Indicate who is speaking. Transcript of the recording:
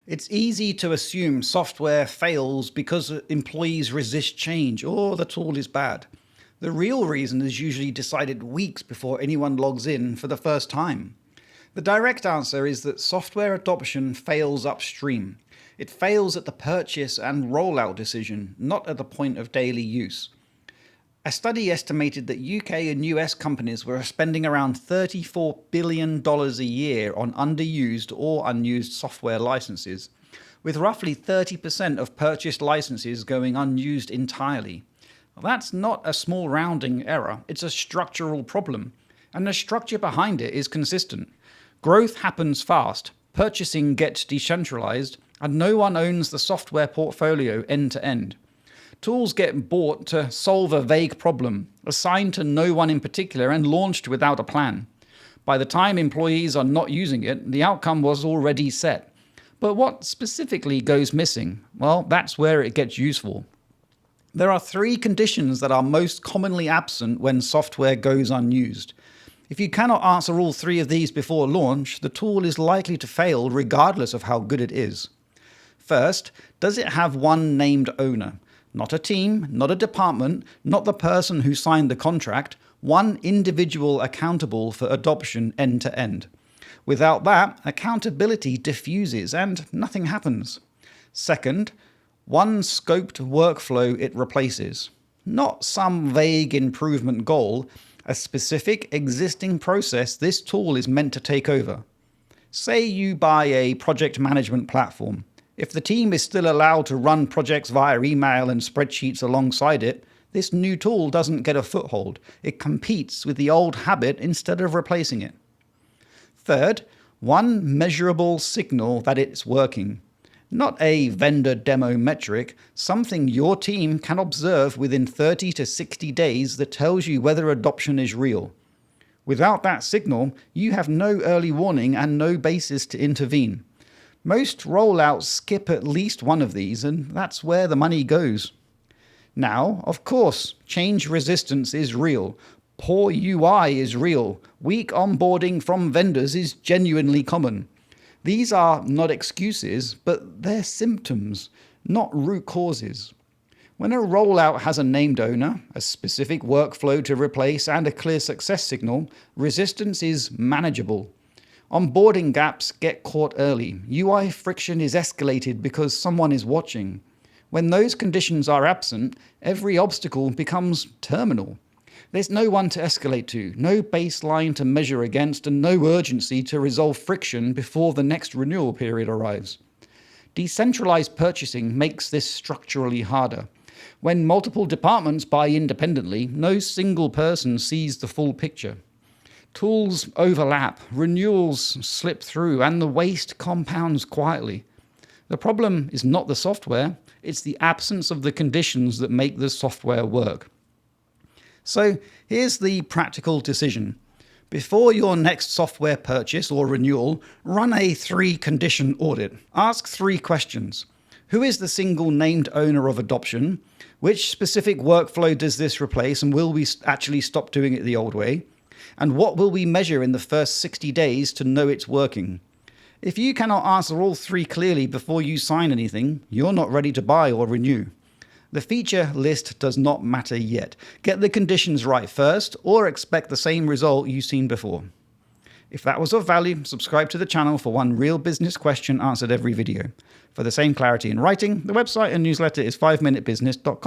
Speaker 1: It's easy to assume software fails because employees resist change or the tool is bad. The real reason is usually decided weeks before anyone logs in for the first time. The direct answer is that software adoption fails upstream. It fails at the purchase and rollout decision, not at the point of daily use. A study estimated that UK and US companies were spending around $34 billion a year on underused or unused software licenses, with roughly 30% of purchased licenses going unused entirely. That's not a small rounding error, it's a structural problem, and the structure behind it is consistent. Growth happens fast, purchasing gets decentralized, and no one owns the software portfolio end to end. Tools get bought to solve a vague problem, assigned to no one in particular and launched without a plan. By the time employees are not using it, the outcome was already set. But what specifically goes missing? Well, that's where it gets useful. There are three conditions that are most commonly absent when software goes unused. If you cannot answer all three of these before launch, the tool is likely to fail regardless of how good it is. First, does it have one named owner? Not a team, not a department, not the person who signed the contract, one individual accountable for adoption end to end. Without that, accountability diffuses and nothing happens. Second, one scoped workflow it replaces. Not some vague improvement goal, a specific existing process this tool is meant to take over. Say you buy a project management platform. If the team is still allowed to run projects via email and spreadsheets alongside it, this new tool doesn't get a foothold. It competes with the old habit instead of replacing it. Third, one measurable signal that it's working. Not a vendor demo metric, something your team can observe within 30 to 60 days that tells you whether adoption is real. Without that signal, you have no early warning and no basis to intervene. Most rollouts skip at least one of these, and that's where the money goes. Now, of course, change resistance is real. Poor UI is real. Weak onboarding from vendors is genuinely common. These are not excuses, but they're symptoms, not root causes. When a rollout has a named owner, a specific workflow to replace, and a clear success signal, resistance is manageable. Onboarding gaps get caught early. UI friction is escalated because someone is watching. When those conditions are absent, every obstacle becomes terminal. There's no one to escalate to, no baseline to measure against, and no urgency to resolve friction before the next renewal period arrives. Decentralized purchasing makes this structurally harder. When multiple departments buy independently, no single person sees the full picture. Tools overlap, renewals slip through, and the waste compounds quietly. The problem is not the software, it's the absence of the conditions that make the software work. So here's the practical decision. Before your next software purchase or renewal, run a 3-condition audit. Ask 3 questions. Who is the single named owner of adoption? Which specific workflow does this replace, and will we actually stop doing it the old way? And what will we measure in the first 60 days to know it's working? If you cannot answer all 3 clearly before you sign anything, you're not ready to buy or renew. The feature list does not matter yet. Get the conditions right first, or expect the same result you've seen before. If that was of value, subscribe to the channel for one real business question answered every video. For the same clarity in writing, the website and newsletter is 5minutebusiness.com.